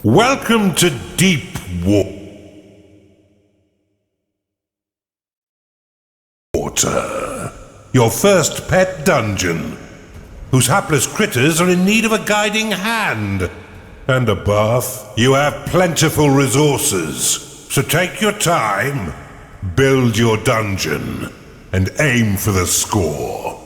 Welcome to Deepwater. Your first pet dungeon, whose hapless critters are in need of a guiding hand. And a bath. You have plentiful resources, so take your time, build your dungeon, and aim for the score.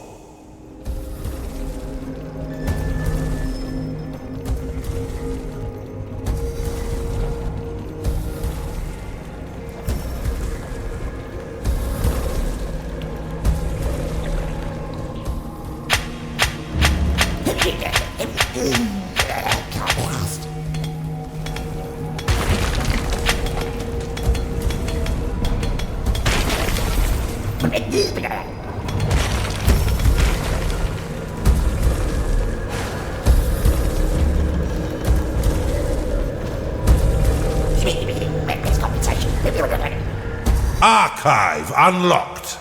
Archive unlocked.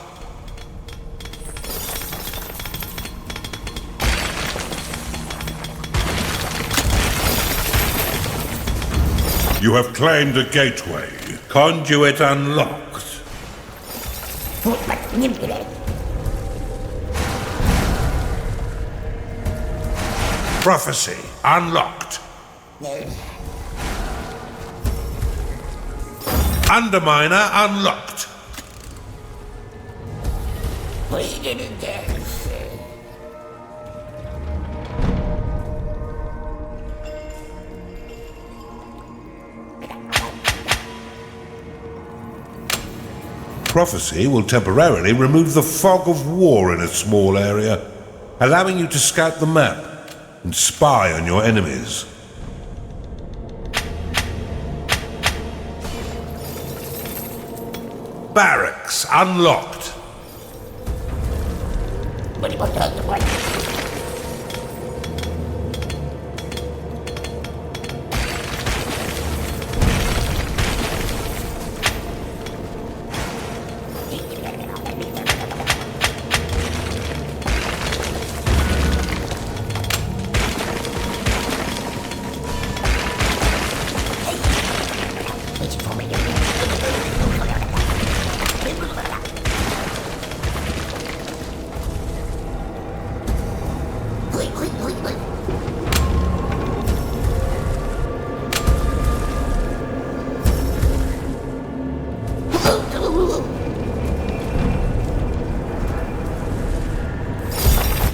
You have claimed a gateway. Conduit unlocked. Prophecy unlocked. Underminer unlocked. Prophecy will temporarily remove the fog of war in a small area, allowing you to scout the map and spy on your enemies. Barracks unlocked.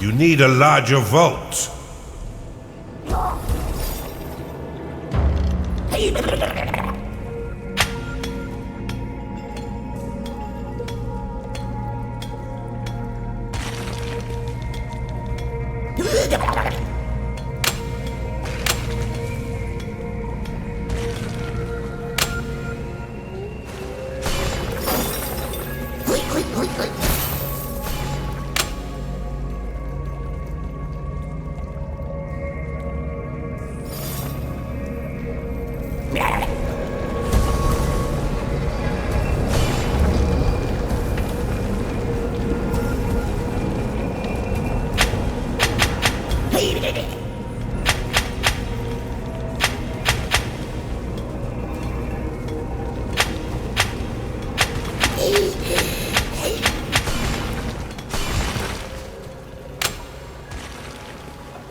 You need a larger vault.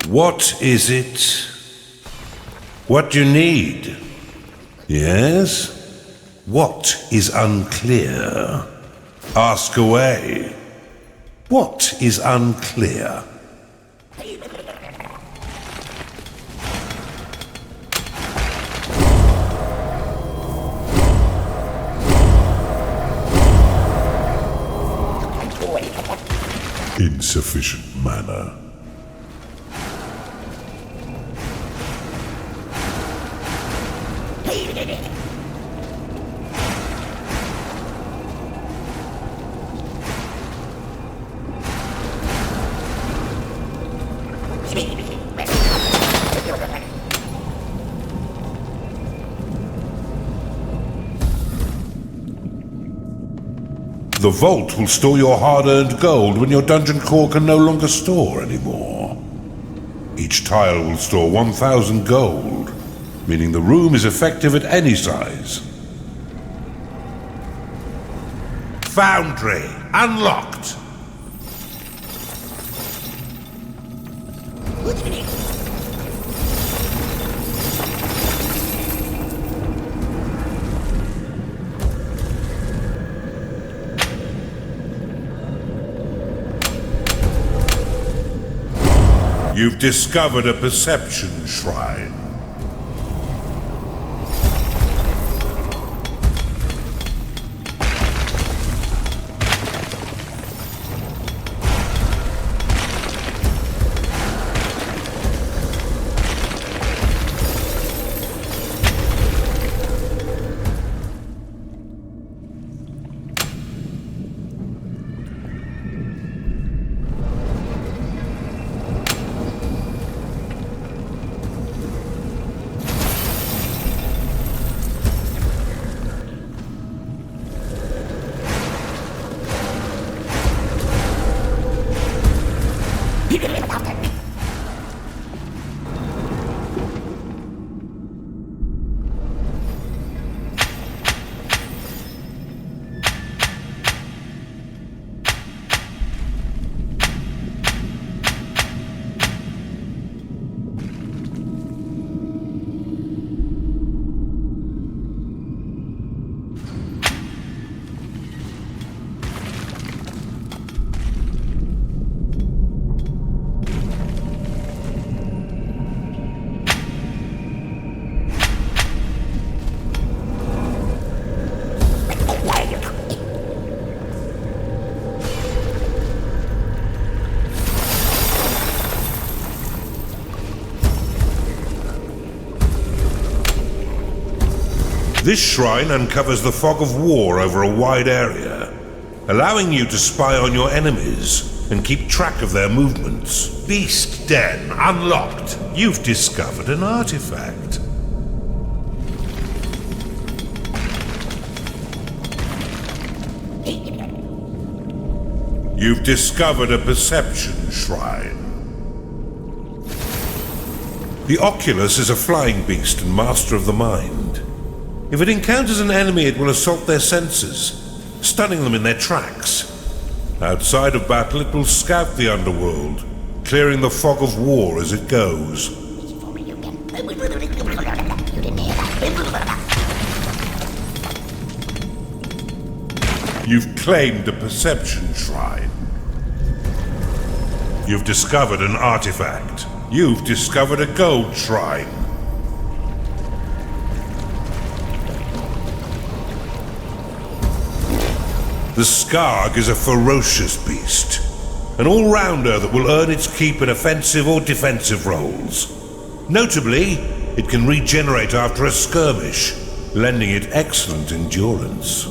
What is it? What do you need? Yes? What is unclear? Ask away. What is unclear? Insufficient mana. The vault will store your hard-earned gold when your dungeon core can no longer store anymore. Each tile will store 1,000 gold. meaning the room is effective at any size. Foundry unlocked. You've discovered a perception shrine. This shrine uncovers the fog of war over a wide area, allowing you to spy on your enemies and keep track of their movements. Beast Den unlocked. You've discovered an artifact. You've discovered a perception shrine. The Oculus is a flying beast and master of the mind. If it encounters an enemy, it will assault their senses, stunning them in their tracks. Outside of battle, it will scout the underworld, clearing the fog of war as it goes. You've claimed a perception shrine. You've discovered an artifact. You've discovered a gold shrine. The Skarg is a ferocious beast, an all-rounder that will earn its keep in offensive or defensive roles. Notably, it can regenerate after a skirmish, lending it excellent endurance.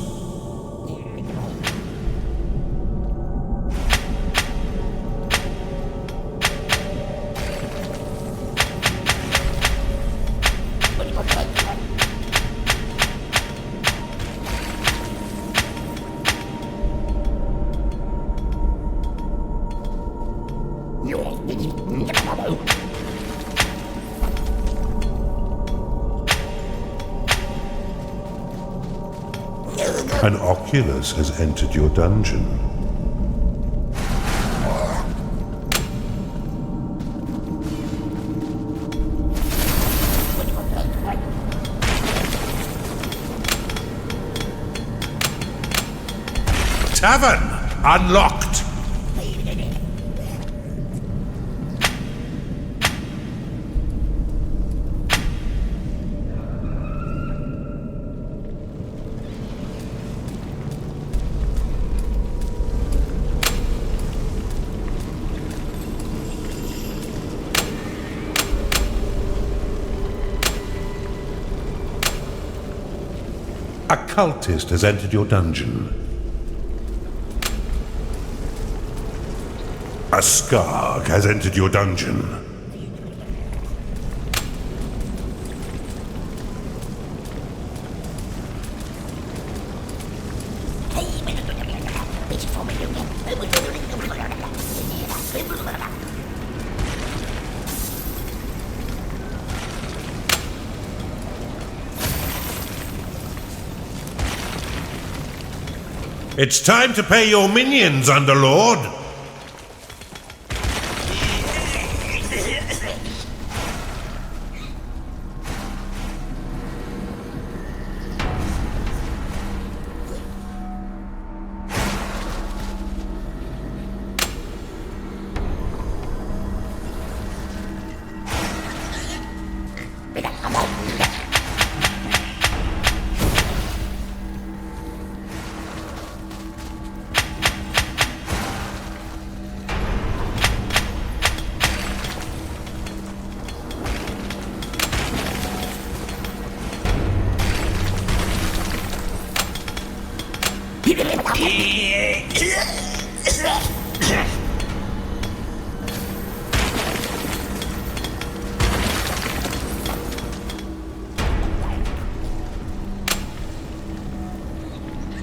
An Oculus has entered your dungeon. Tavern unlocked. A cultist has entered your dungeon. A Skarg has entered your dungeon. It's time to pay your minions, Underlord.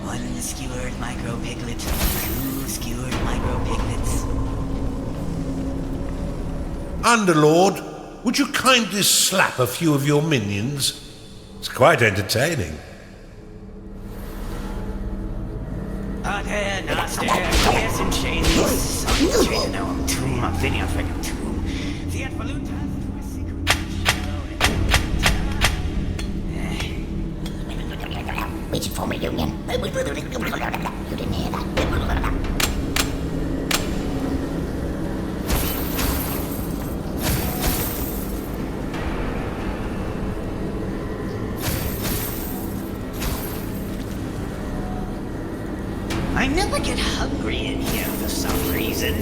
One skewered micro piglet, two skewered micro piglets. Underlord, would you kindly slap a few of your minions? It's quite entertaining. Waiting for me, Union. You didn't hear that. I never get hungry in here for some reason.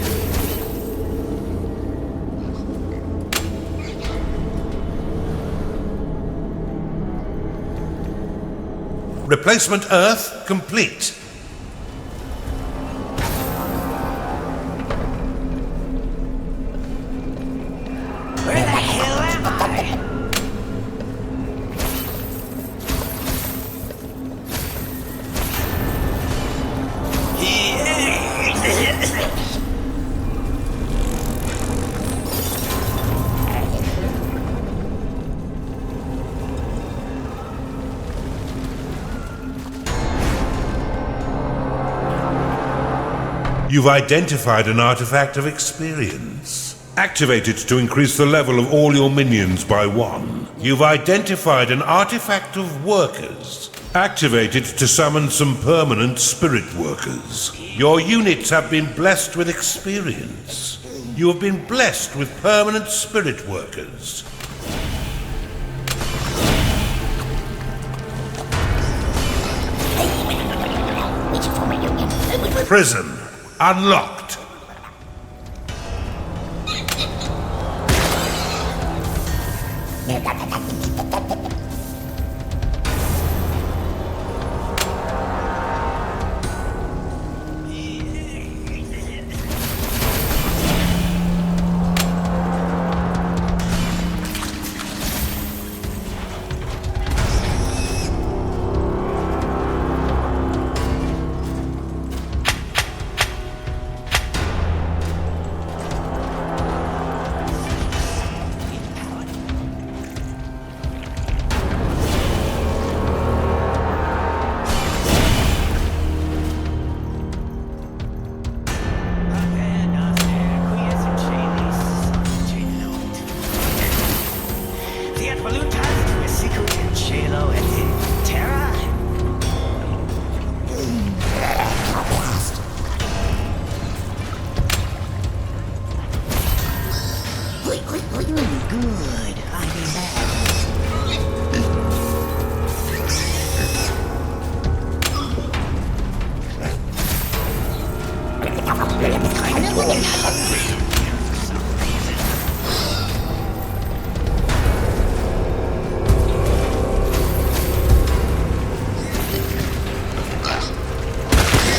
Replacement Earth complete. Where the hell am I? You've identified an artifact of experience. Activate it to increase the level of all your minions by 1. You've identified an artifact of workers. Activate it to summon some permanent spirit workers. Your units have been blessed with experience. You have been blessed with permanent spirit workers. Waiting for me, Union. Prison unlocked.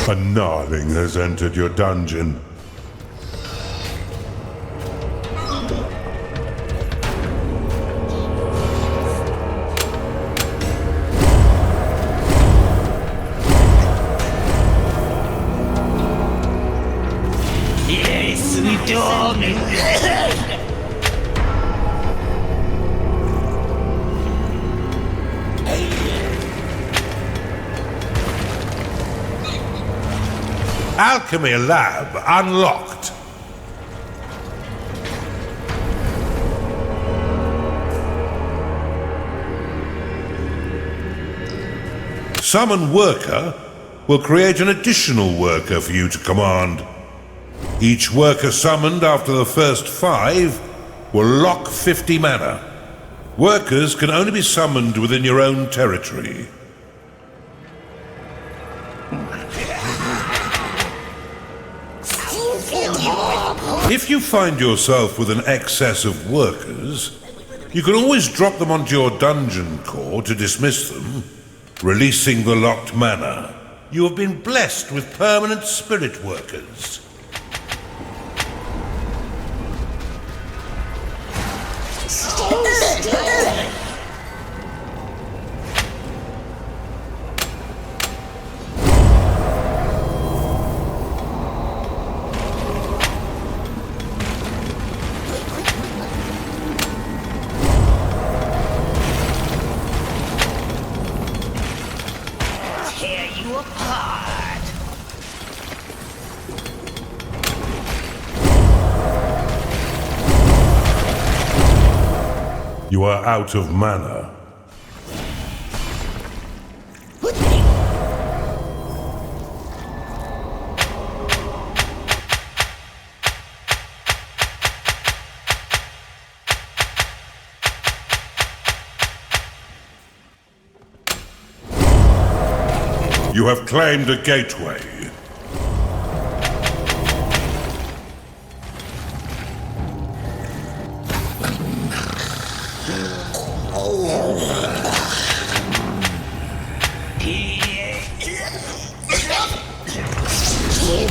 A gnarling has entered your dungeon. Yes, we dog. Alchemy Lab unlocked. Summon Worker will create an additional worker for you to command. Each worker summoned after the first 5 will lock 50 mana. Workers can only be summoned within your own territory. If you find yourself with an excess of workers, you can always drop them onto your dungeon core to dismiss them, releasing the locked mana. You have been blessed with permanent spirit workers. Tear you apart. You are out of mana. You have claimed a gateway.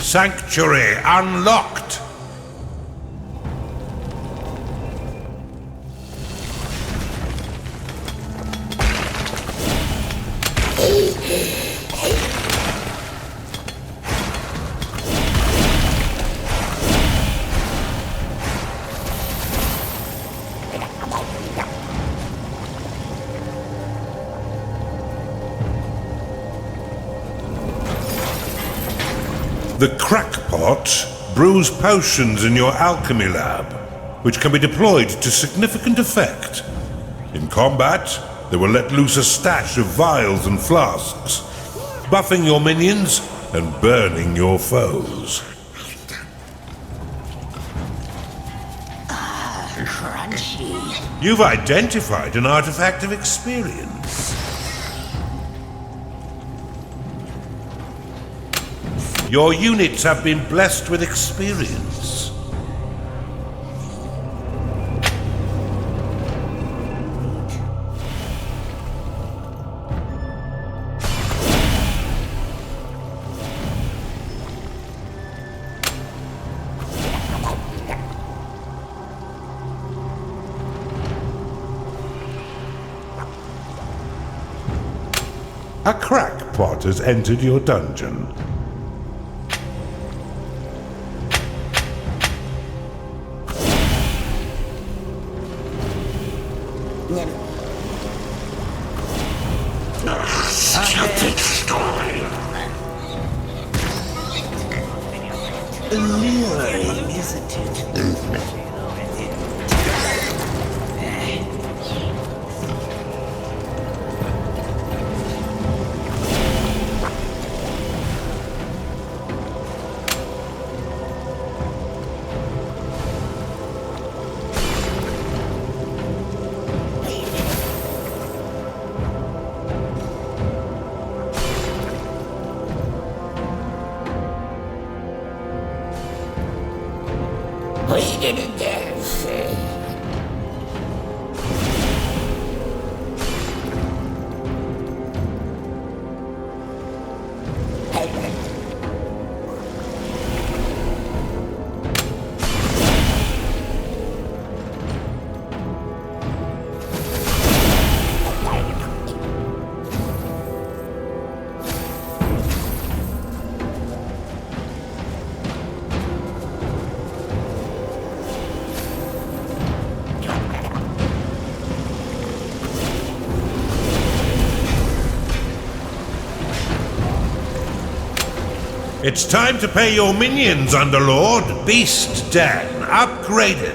Sanctuary unlocked. The crackpot brews potions in your alchemy lab, which can be deployed to significant effect. In combat, they will let loose a stash of vials and flasks, buffing your minions and burning your foes. Crunchy. You've identified an artifact of experience. Your units have been blessed with experience. A crackpot has entered your dungeon. Alluring, isn't it? We didn't dance. It's time to pay your minions, Underlord. Beast Den upgraded.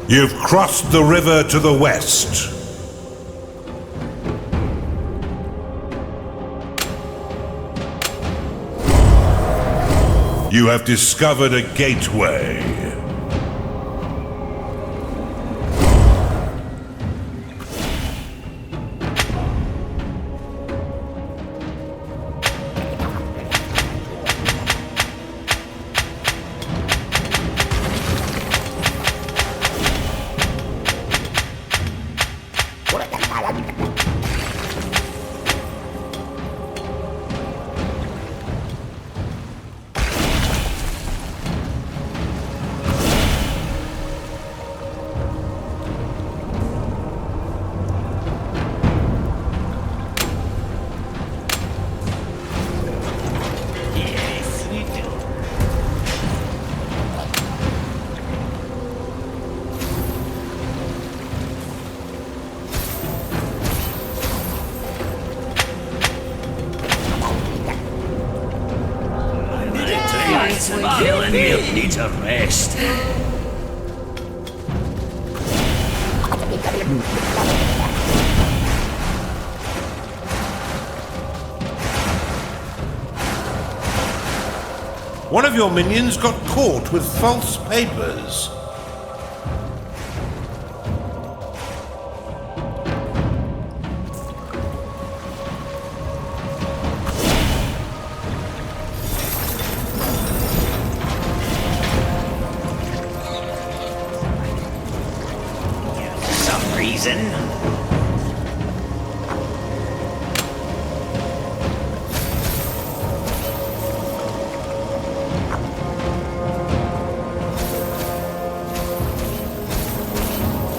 You've crossed the river to the west. You have discovered a gateway. Island needs a rest. One of your minions got caught with false papers.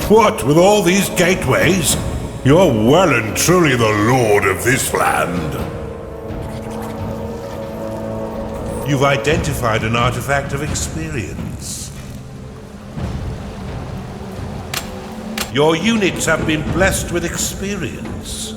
What, with all these gateways? You're well and truly the lord of this land. You've identified an artifact of experience. Your units have been blessed with experience.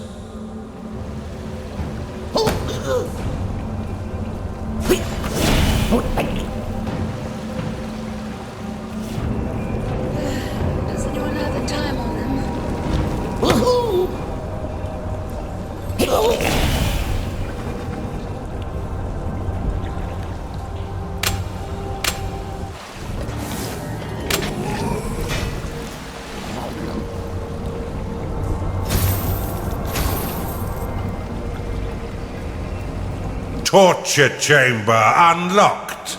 Torture chamber unlocked.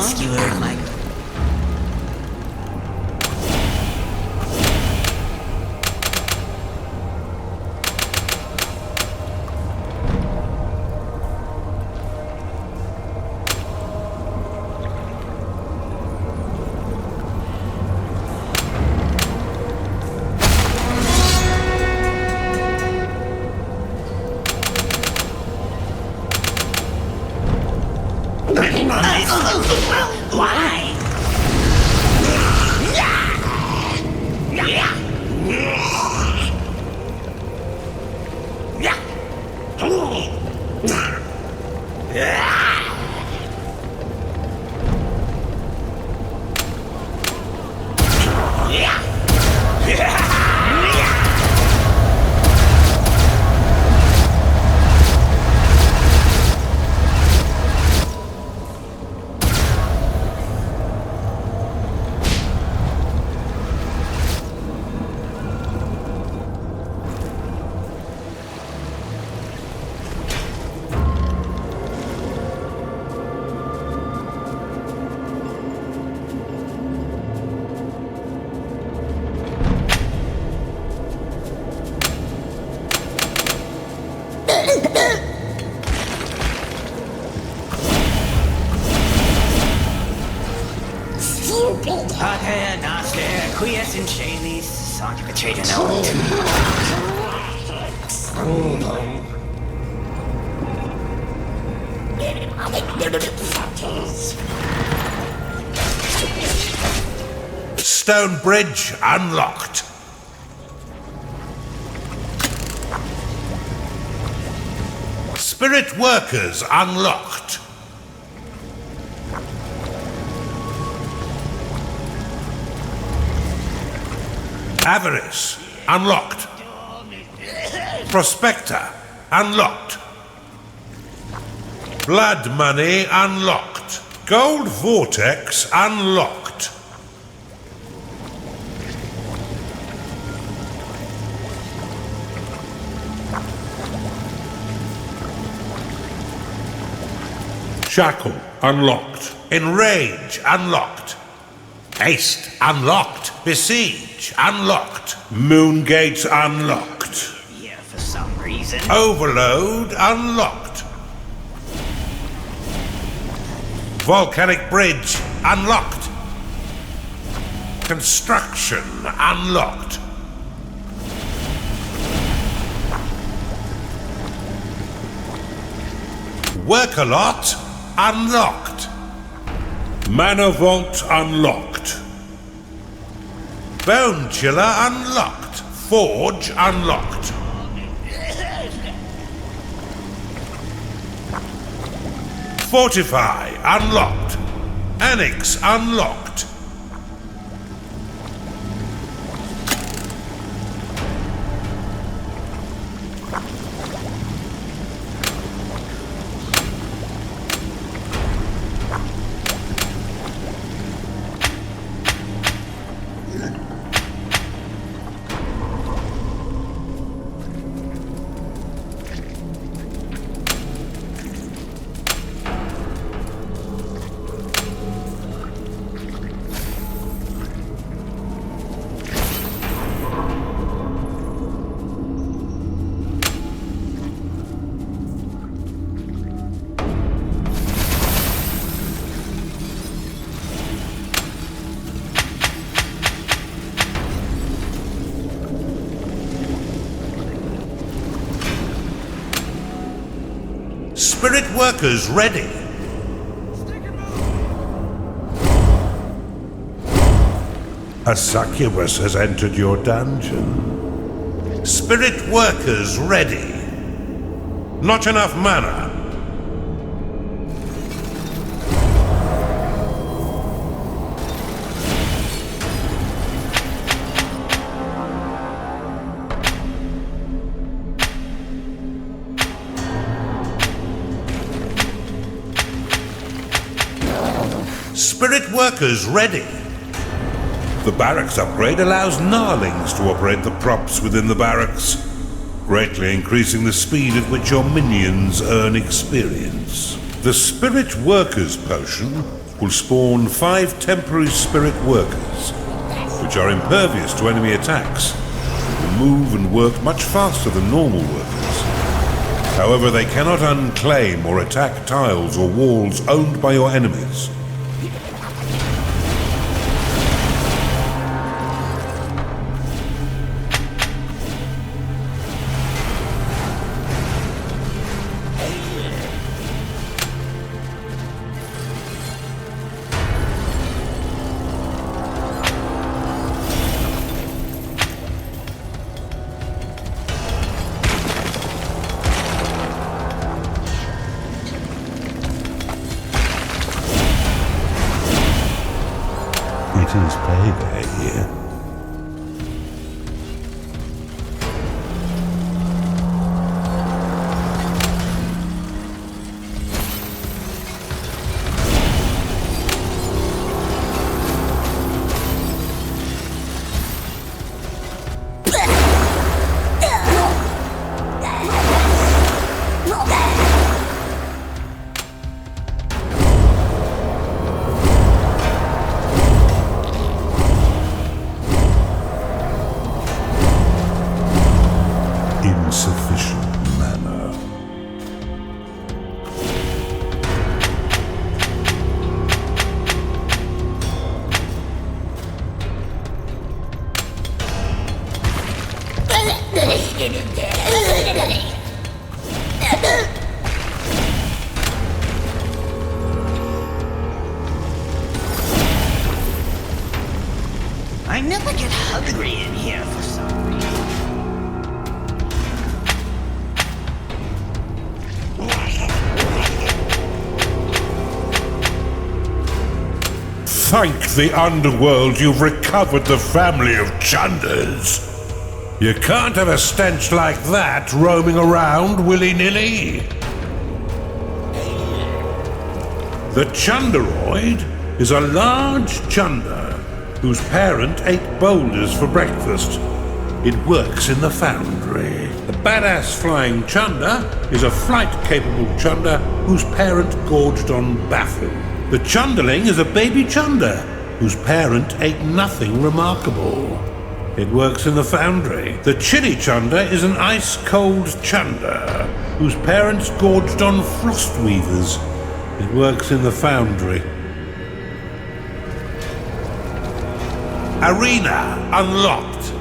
Skewered my... Why? Stupid. Pater noster, quies in chalis, sanctificator note. Stone bridge unlocked. Spirit workers unlocked. Avarice unlocked. Prospector unlocked. Blood money unlocked. Gold vortex unlocked. Shackle unlocked. Enrage unlocked. Haste unlocked. Besiege unlocked. Moongate unlocked. Yeah, for some reason. Overload unlocked. Volcanic bridge unlocked. Construction unlocked. Work-a-lot unlocked. Mana Vault unlocked. Bone Chiller unlocked. Forge unlocked. Fortify unlocked. Annex unlocked. Spirit workers ready. A succubus has entered your dungeon. Spirit workers ready. Not enough mana. Spirit workers ready. The barracks upgrade allows Gnarlings to operate the props within the barracks, greatly increasing the speed at which your minions earn experience. The Spirit Workers potion will spawn 5 temporary Spirit Workers, which are impervious to enemy attacks, and will move and work much faster than normal workers. However, they cannot unclaim or attack tiles or walls owned by your enemies. I never get hungry in here for some reason. Thank the underworld you've recovered the family of Chundas. You can't have a stench like that roaming around willy-nilly. The Chunderoid is a large Chunder whose parent ate boulders for breakfast. It works in the foundry. The badass flying Chunder is a flight-capable Chunder whose parent gorged on baffle. The Chunderling is a baby Chunder whose parent ate nothing remarkable. It works in the foundry. The Chili Chunder is an ice-cold Chunder whose parents gorged on frost weavers. It works in the foundry. Arena unlocked.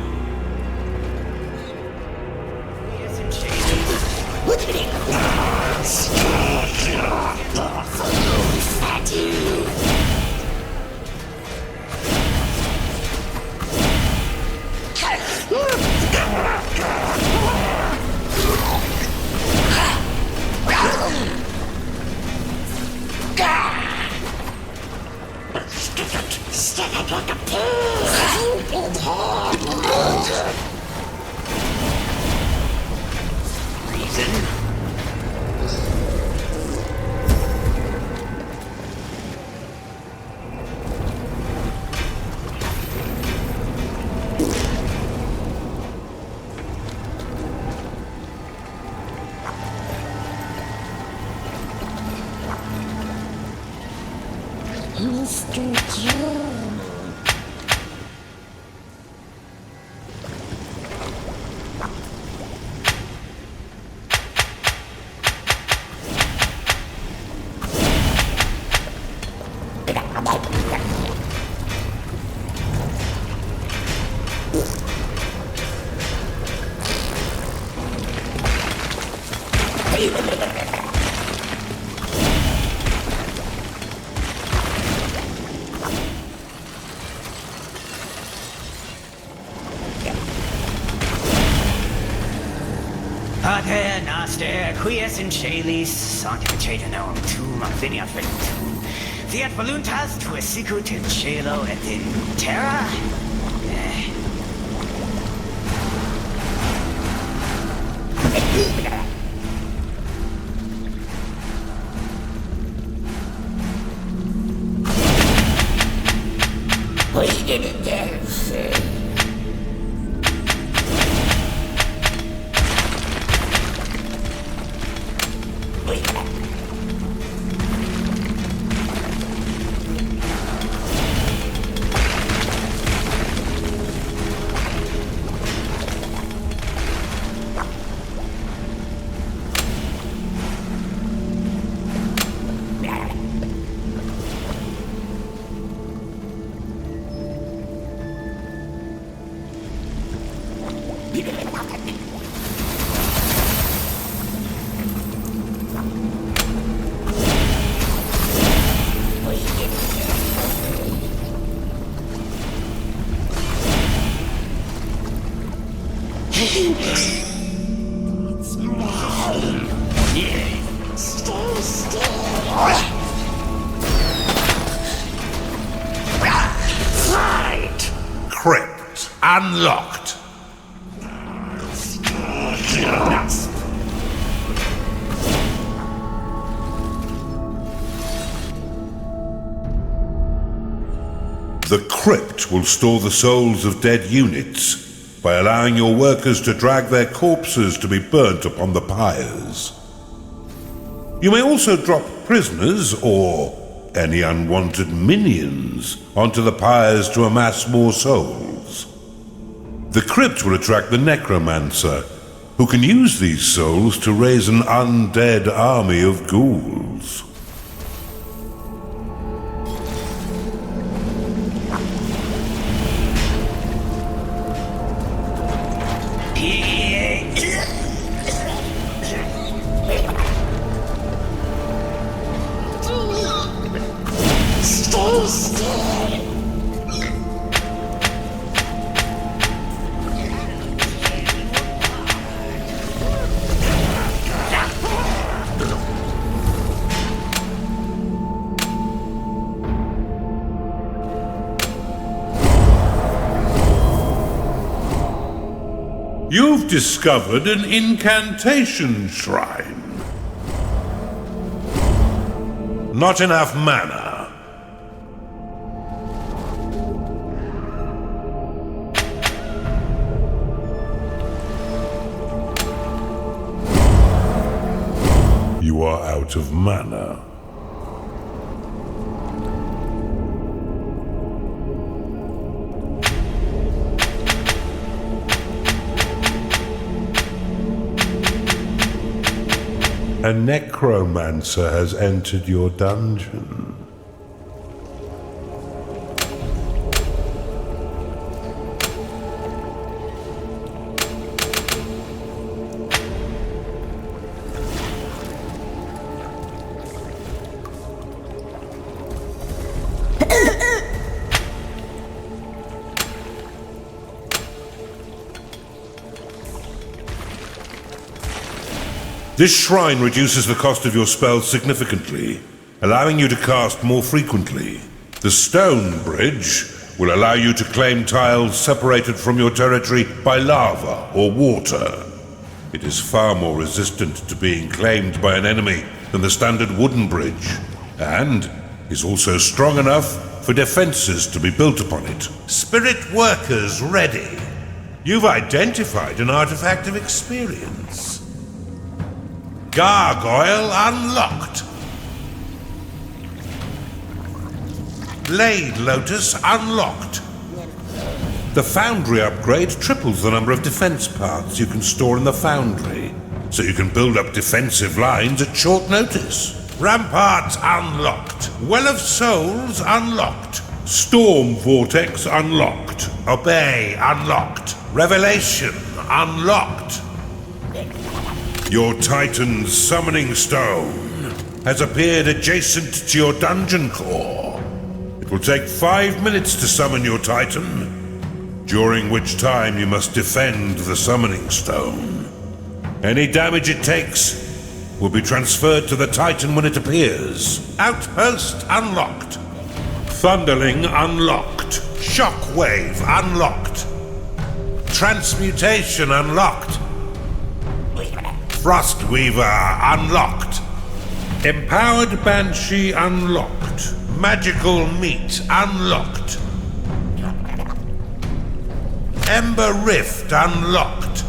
Mr. Joe. Pater Noster, quies in celis, sanctificata nomen tuum, veniat regnum tuum, fiat voluntas tua sicut in cielo et in terra. Crypt unlocked. The crypt will store the souls of dead units by allowing your workers to drag their corpses to be burnt upon the pyres. You may also drop prisoners or any unwanted minions onto the pyres to amass more souls. The crypt will attract the necromancer, who can use these souls to raise an undead army of ghouls. You've discovered an incantation shrine. Not enough mana. You are out of mana. A necromancer has entered your dungeon. This shrine reduces the cost of your spells significantly, allowing you to cast more frequently. The stone bridge will allow you to claim tiles separated from your territory by lava or water. It is far more resistant to being claimed by an enemy than the standard wooden bridge, and is also strong enough for defenses to be built upon it. Spirit workers ready. You've identified an artifact of experience. Gargoyle unlocked. Blade Lotus unlocked. The Foundry upgrade triples the number of defense parts you can store in the Foundry, so you can build up defensive lines at short notice. Ramparts unlocked. Well of Souls unlocked. Storm Vortex unlocked. Obey unlocked. Revelation unlocked. Your Titan's summoning stone has appeared adjacent to your dungeon core. It will take 5 minutes to summon your Titan, during which time you must defend the summoning stone. Any damage it takes will be transferred to the Titan when it appears. Outpost unlocked. Thunderling unlocked. Shockwave unlocked. Transmutation unlocked. Frostweaver unlocked. Empowered Banshee unlocked. Magical Meat unlocked. Ember Rift unlocked.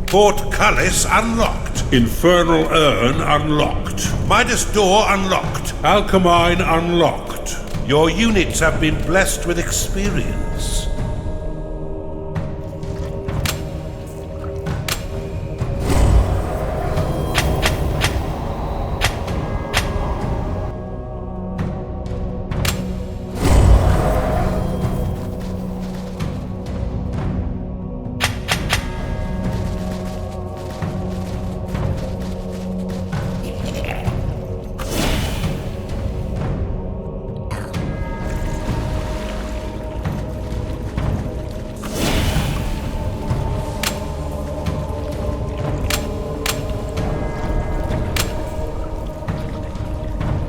Portcullis unlocked. Infernal Urn unlocked. Midas Door unlocked. Alchemine unlocked. Your units have been blessed with experience.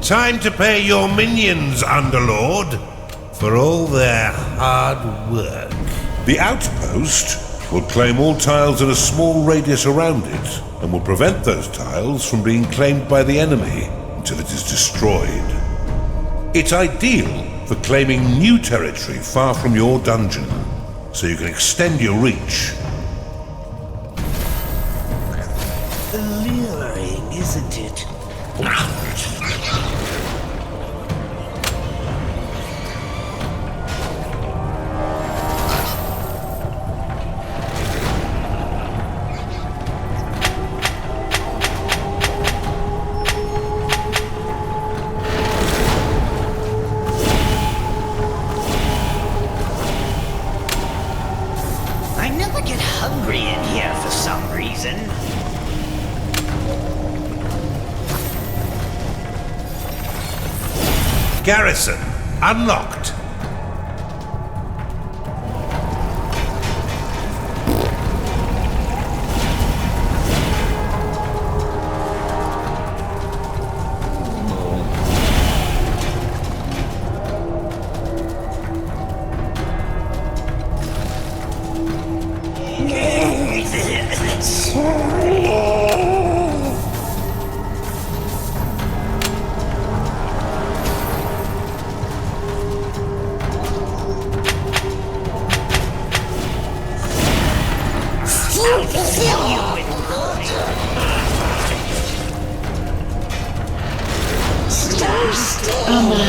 Time to pay your minions, Underlord, for all their hard work. The outpost will claim all tiles in a small radius around it, and will prevent those tiles from being claimed by the enemy until it is destroyed. It's ideal for claiming new territory far from your dungeon, so you can extend your reach. Alluring, isn't it? I never get hungry in here for some reason. Garrison unlocked.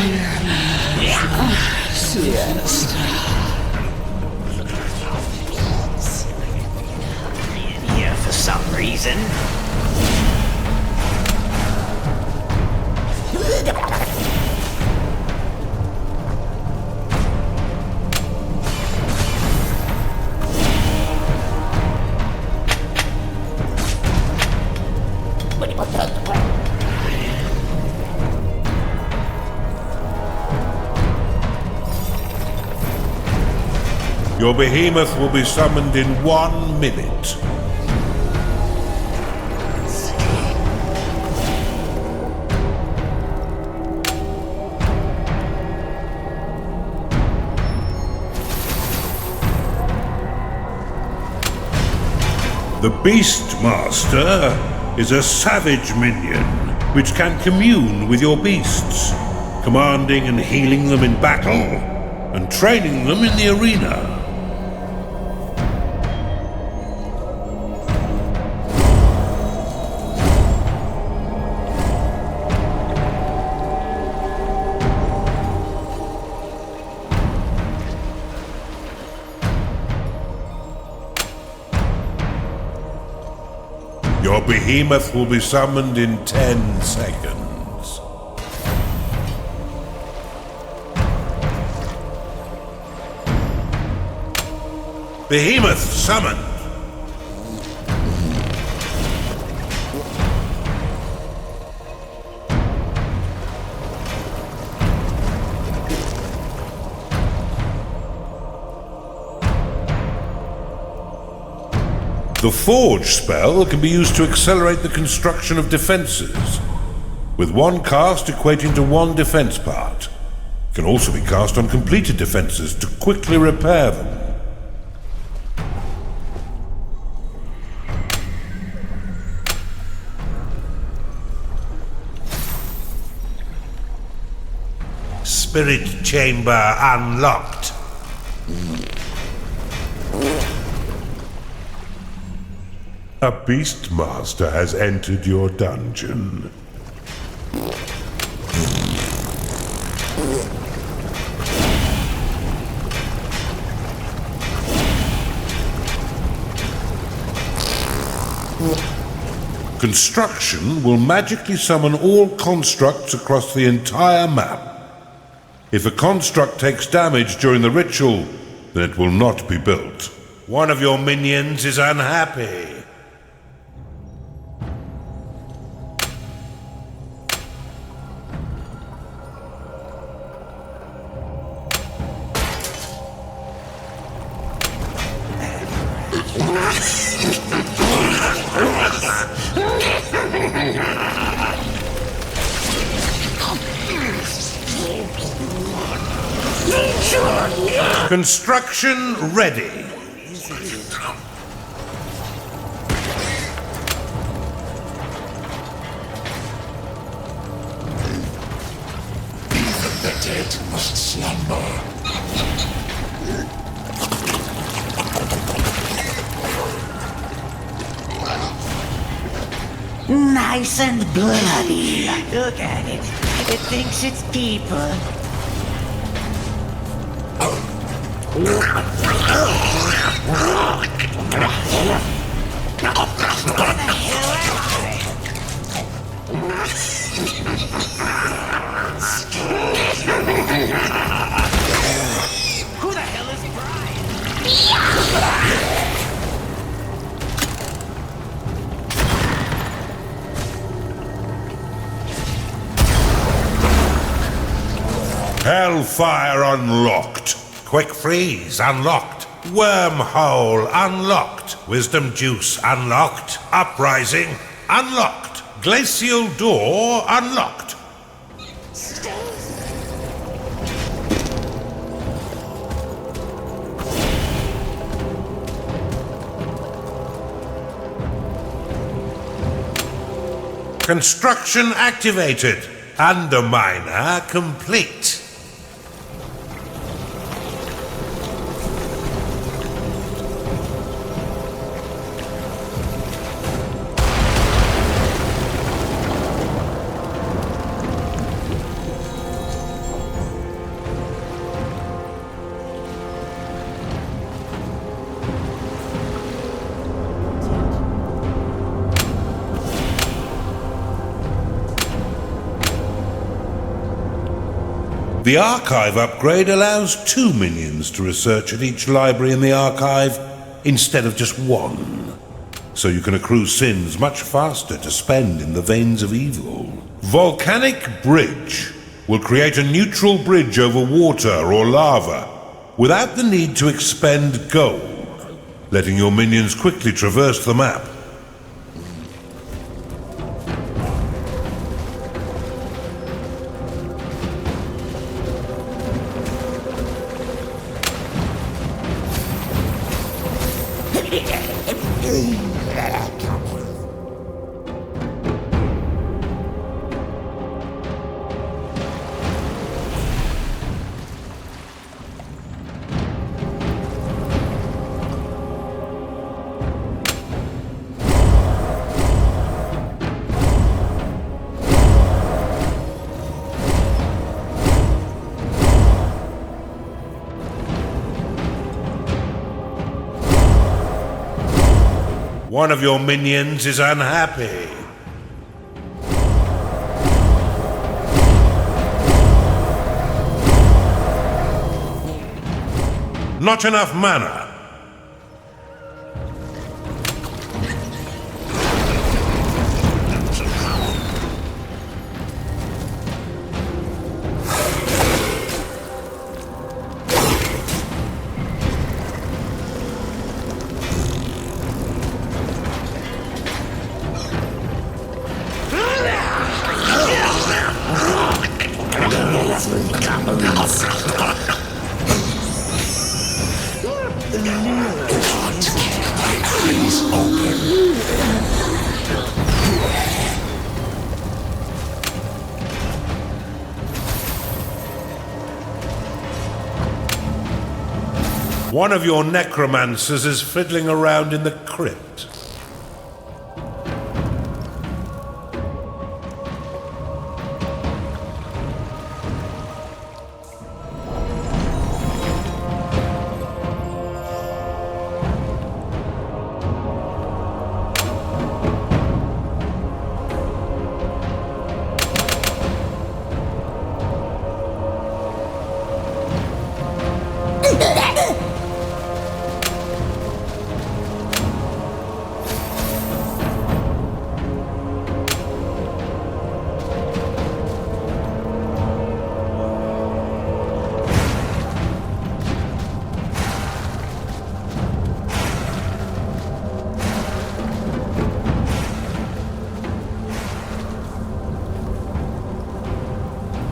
Here for some reason. Your behemoth will be summoned in 1 minute. The Beastmaster is a savage minion which can commune with your beasts, commanding and healing them in battle and training them in the arena. Your behemoth will be summoned in 10 seconds. Behemoth summoned. The Forge spell can be used to accelerate the construction of defenses, with 1 cast equating to 1 defense part. It can also be cast on completed defenses to quickly repair them. Spirit chamber unlocked. A Beastmaster has entered your dungeon. Construction will magically summon all constructs across the entire map. If a construct takes damage during the ritual, then it will not be built. One of your minions is unhappy. Construction ready. The dead must slumber. Nice and bloody. Look at it. It thinks it's people. Who the hell is Hellfire unlocked. Quick freeze unlocked. Wormhole unlocked. Wisdom juice unlocked. Uprising unlocked. Glacial door unlocked. Construction activated. Underminer complete. The archive upgrade allows 2 minions to research at each library in the archive instead of just 1. So you can accrue sins much faster to spend in the veins of evil. Volcanic Bridge will create a neutral bridge over water or lava without the need to expend gold, letting your minions quickly traverse the map. One of your minions is unhappy. Not enough mana. One of your necromancers is fiddling around in the crypt.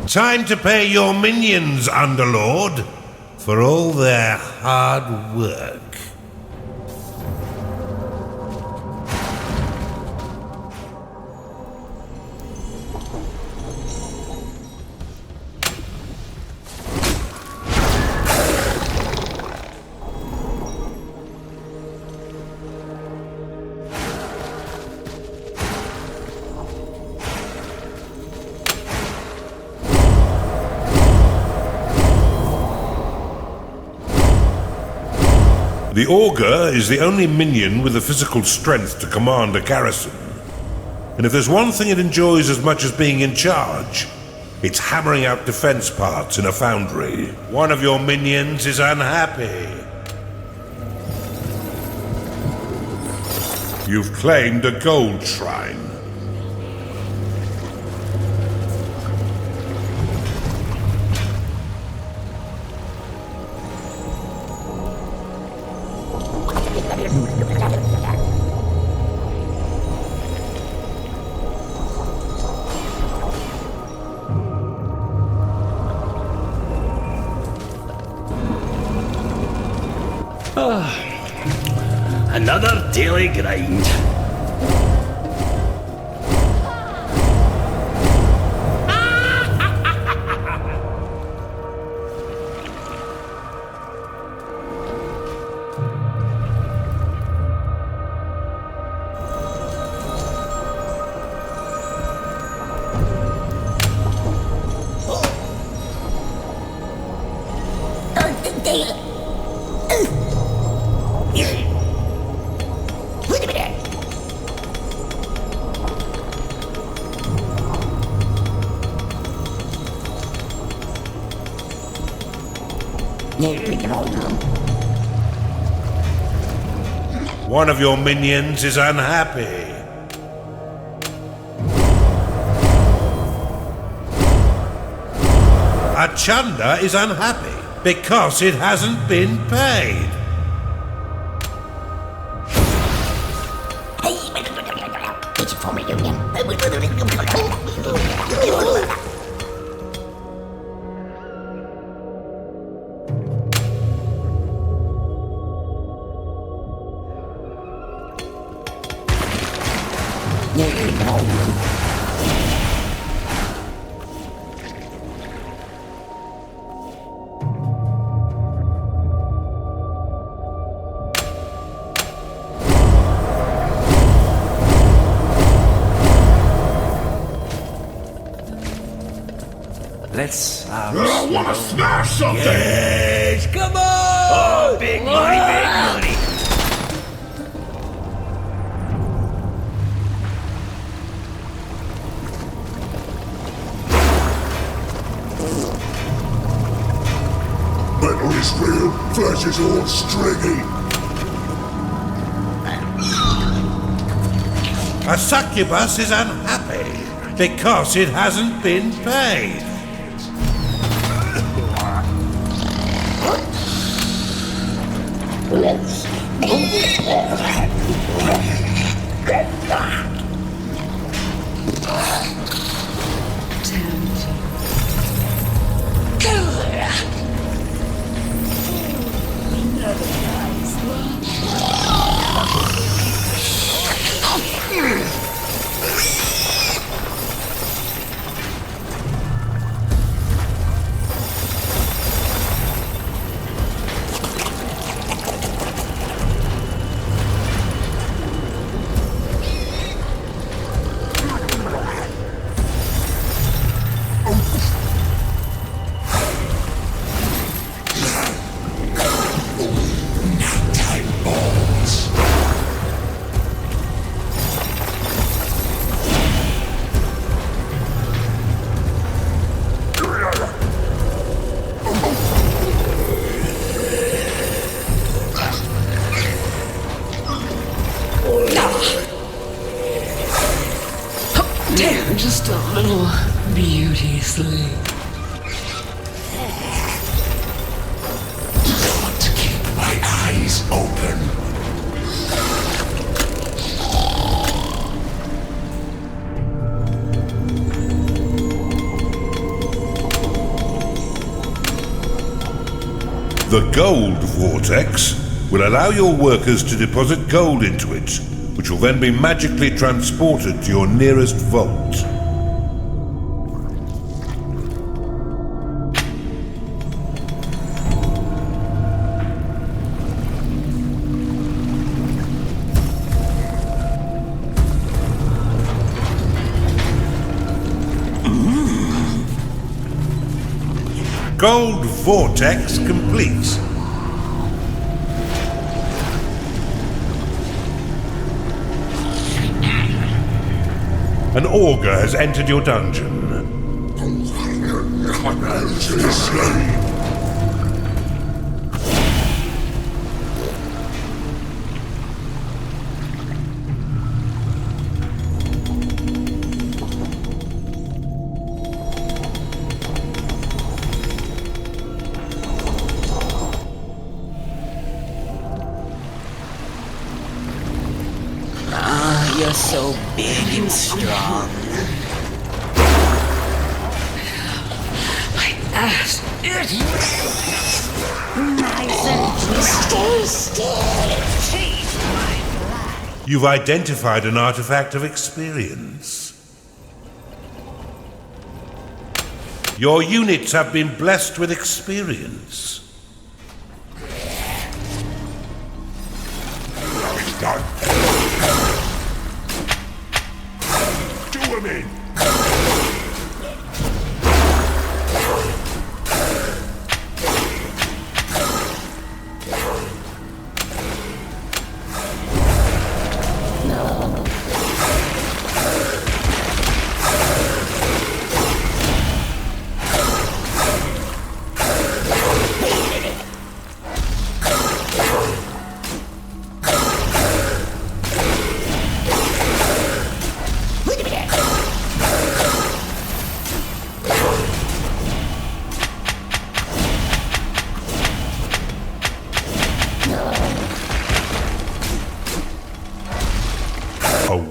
Time to pay your minions, Underlord, for all their hard work. The Augur is the only minion with the physical strength to command a garrison. And if there's one thing it enjoys as much as being in charge, it's hammering out defense parts in a foundry. One of your minions is unhappy. You've claimed a gold shrine. Another daily grind. One of your minions is unhappy. A Chunda is unhappy because it hasn't been paid. Did you form a union? Let's, I want to smash something! Yes, come on! Oh, big money, big money! Metal is real, flesh is all stringy. A succubus is unhappy because it hasn't been paid. Just a little beauty sleep. I want to keep my eyes open. The gold vortex will allow your workers to deposit gold into it, which will then be magically transported to your nearest vault. Gold vortex complete. An augur has entered your dungeon. You're so big and strong. My ass is Nice and stay still. You've identified an artifact of experience. Your units have been blessed with experience. Do him in!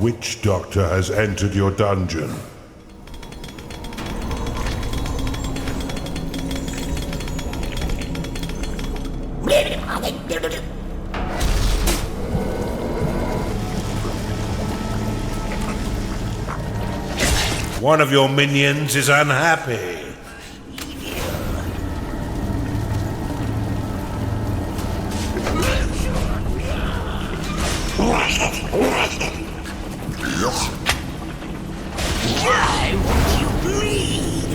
witch doctor has entered your dungeon. One of your minions is unhappy. Why won't you bleed?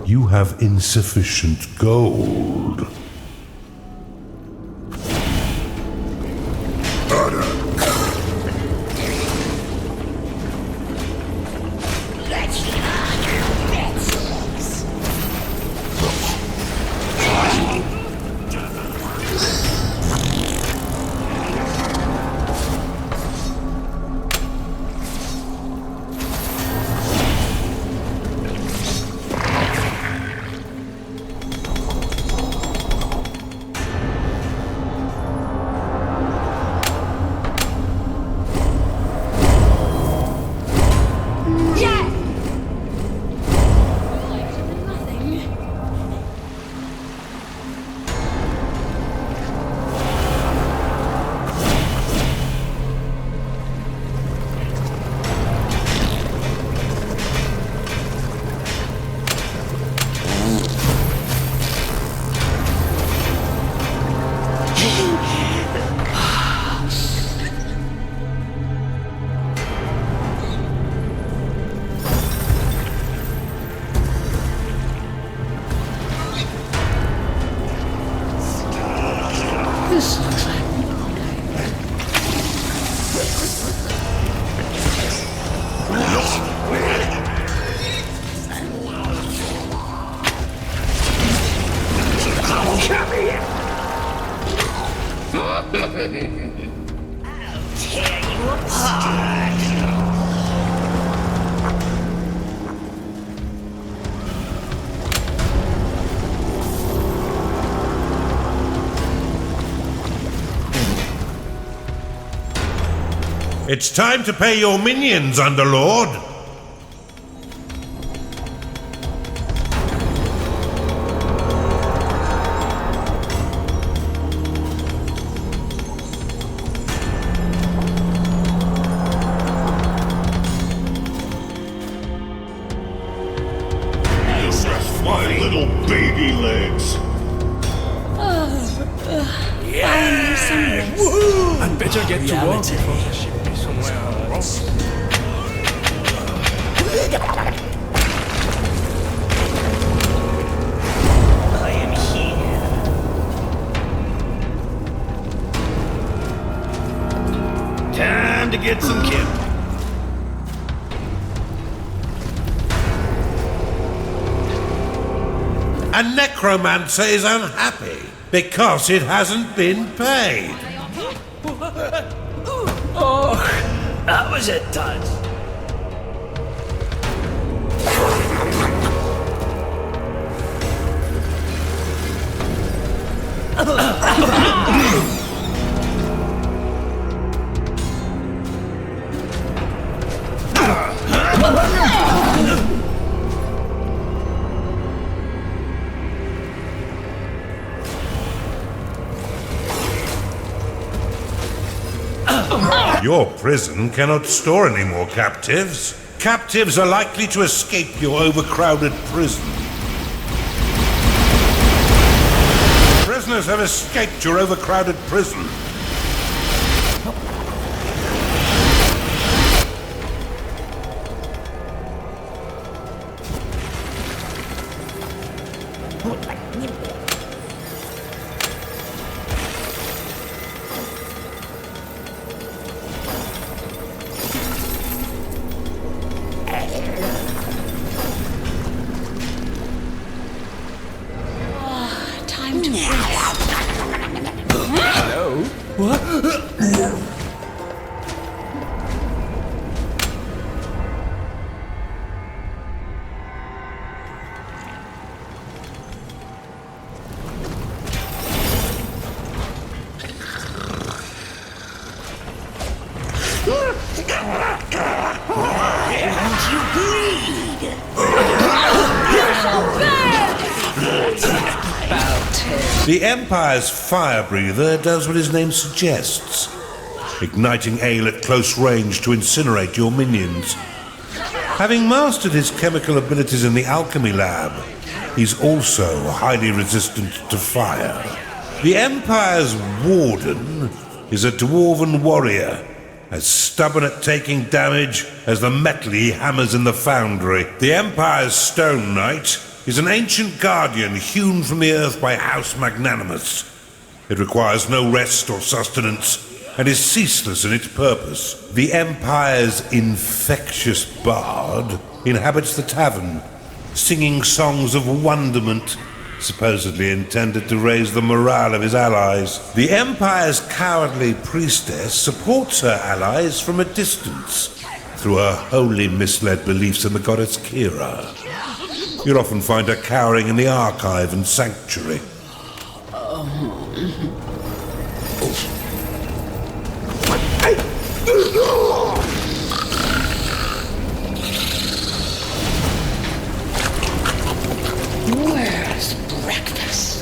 You have insufficient gold. This looks like I'll tear you apart. It's time to pay your minions, Underlord. My little baby legs. I'd better get to work before the ship is somewhere else. I am here. Time to get some kip. A necromancer is unhappy because it hasn't been paid. Oh, that was a touch. Your prison cannot store any more captives. Captives are likely to escape your overcrowded prison. Prisoners have escaped your overcrowded prison. time to rest. Hello? The Empire's fire breather does what his name suggests, igniting ale at close range to incinerate your minions. Having mastered his chemical abilities in the alchemy lab, he's also highly resistant to fire. The Empire's warden is a dwarven warrior, as stubborn at taking damage as the metal he hammers in the foundry. The Empire's Stone Knight is an ancient guardian hewn from the earth by House Magnanimous. It requires no rest or sustenance, and is ceaseless in its purpose. The Empire's infectious bard inhabits the tavern, singing songs of wonderment, supposedly intended to raise the morale of his allies. The Empire's cowardly priestess supports her allies from a distance, through her wholly misled beliefs in the goddess Kira. You'll often find her cowering in the archive and sanctuary. Where's breakfast?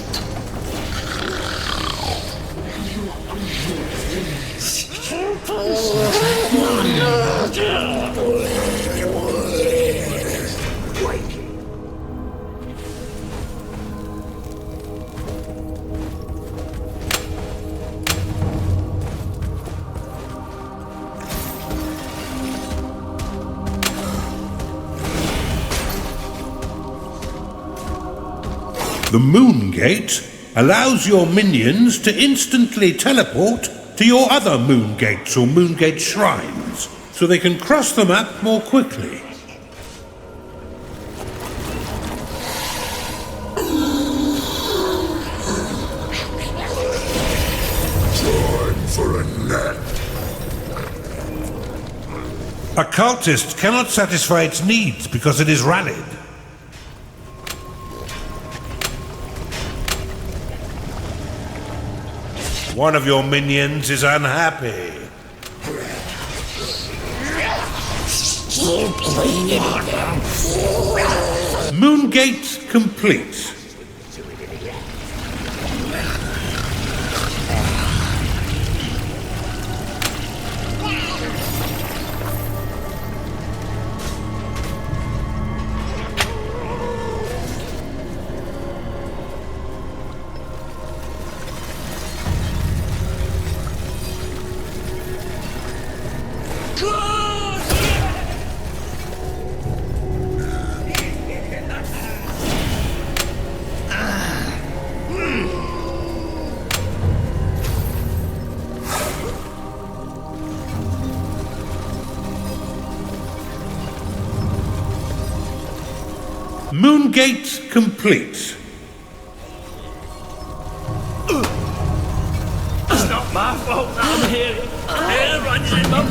The Moon Gate allows your minions to instantly teleport to your other Moon Gates or Moon Gate shrines, so they can cross the map more quickly. Time for a nap. A cultist cannot satisfy its needs because it is rallied. One of your minions is unhappy. Moon Gate complete. Moon Gate complete. It's not my fault I'm here. Air runs in my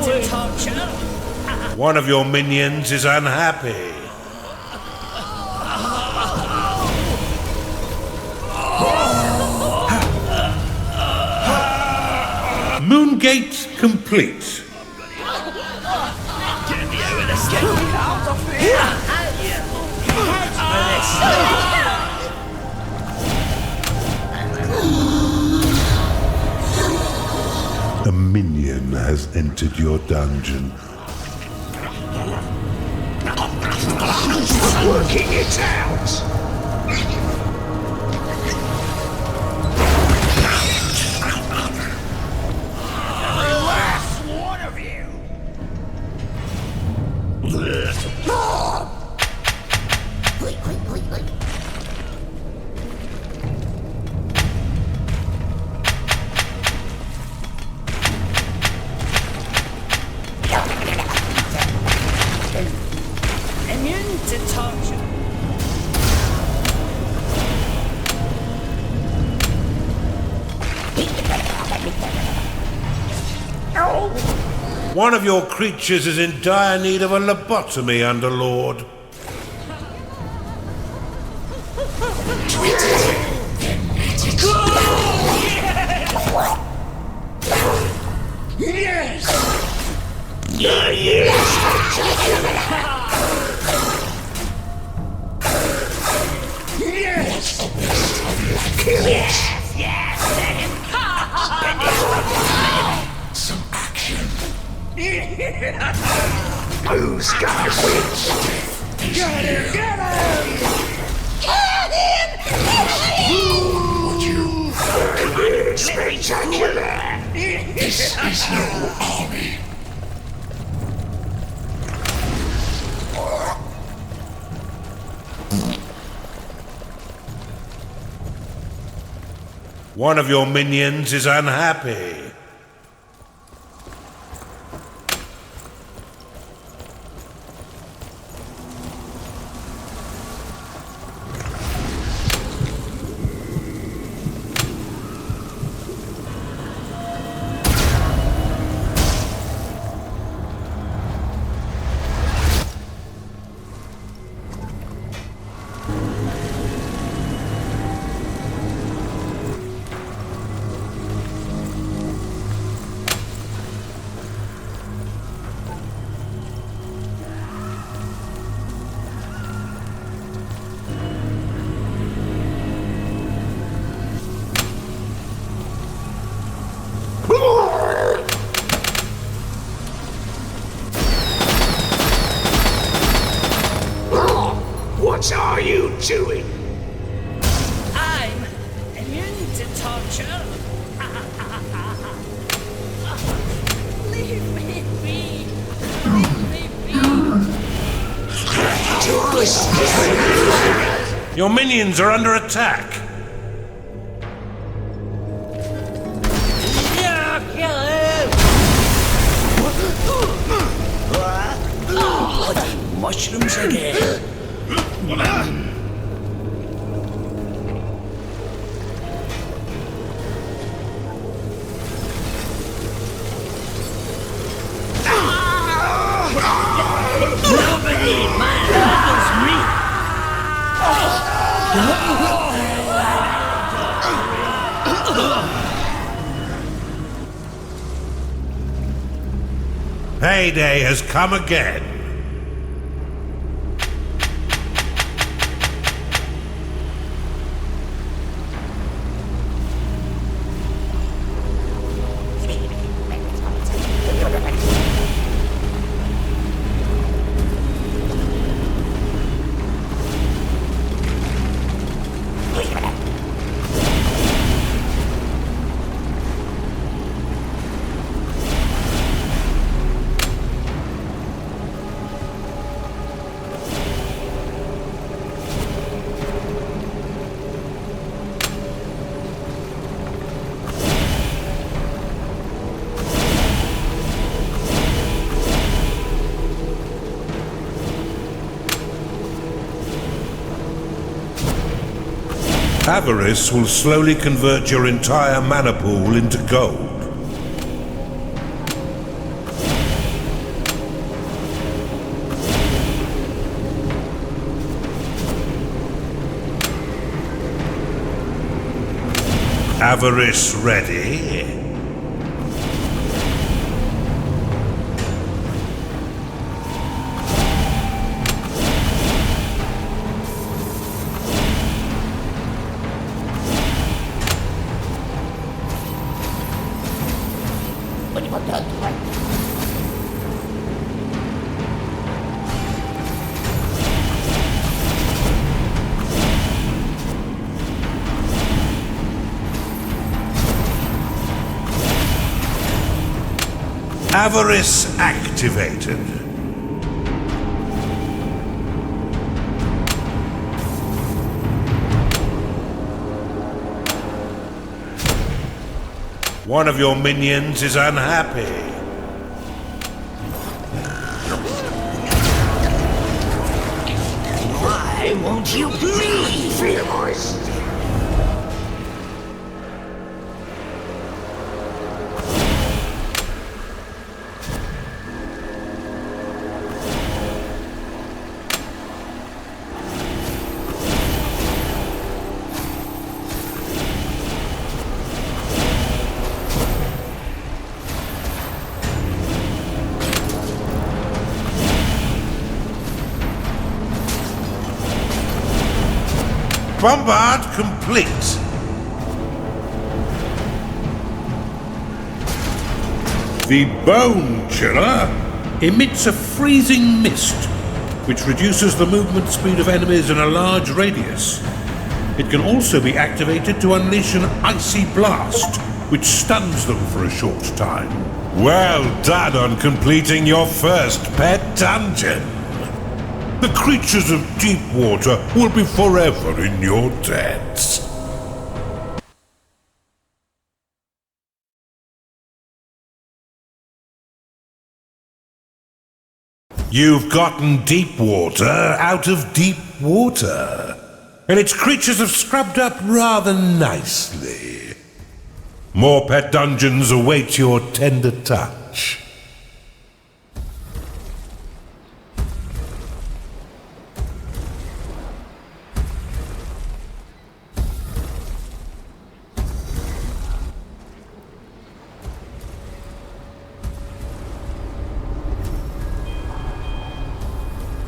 way. One of your minions is unhappy. Moon Gate complete. Get me out of here. A minion has entered your dungeon. Working it out. Last one of you! Immune to torture. One of your creatures is in dire need of a lobotomy, Underlord. Kill it. Who's gonna win? Get him! Get him! Would you find it spectacular? This is no army. One of your minions is unhappy. What are you doing? I'm immune to torture. Leave me be. Leave me be. Your minions are under attack. Yeah, kill him. Mushrooms again. Nobody handles me. Payday has come again. Avarice will slowly convert your entire mana pool into gold. Avarice ready? Avarice activated. One of your minions is unhappy. Why won't you please? Fear my Bombard complete. The Bone Chiller emits a freezing mist, which reduces the movement speed of enemies in a large radius. It can also be activated to unleash an icy blast, which stuns them for a short time. Well done on completing your first pet dungeon. The creatures of Deepwater will be forever in your debts. You've gotten Deepwater out of deep water, and its creatures have scrubbed up rather nicely. More pet dungeons await your tender touch.